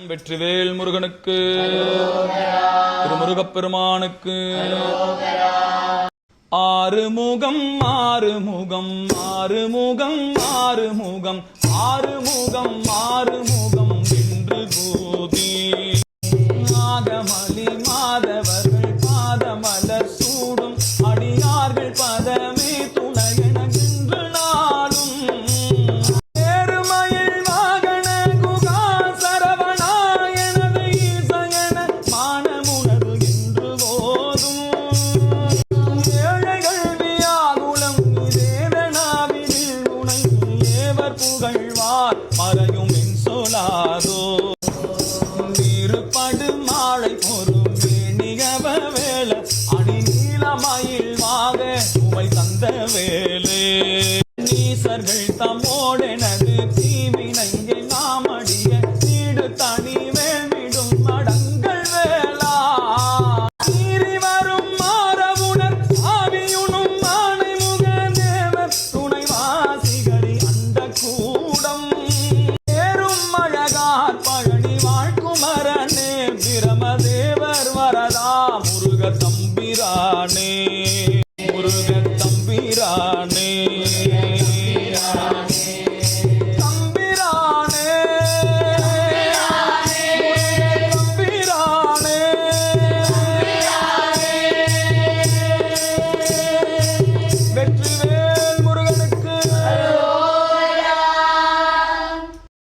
வெற்றிவேல் முருகனுக்கு, திருமுருகப் பெருமானுக்கு. ஆறுமுகம் ஆறுமுகம் ஆறுமுகம் ஆறுமுகம் ஆறுமுகம் ஆறுமுகம் என்று கூதி நாகமலி மாதவர்கள் பாதமலர் சூடும் அடியார்கள் பதமே துணையென நின்று நாளும் ஏறுமயில் வாகன குகா சரவணாயனது ஈசயன மானமுணர்வு என்று போதும் ஏழைகள் வியாகுலம் இதேதனாவினில் உனை ஏவர் புகழ்வார் மறையும் என் சொலாதோ மாழை பொறும் வேணிகவ வேல அணி நீலமயில் வாக உமை தந்த வேலே நீசர்கள் தம்மோடெனது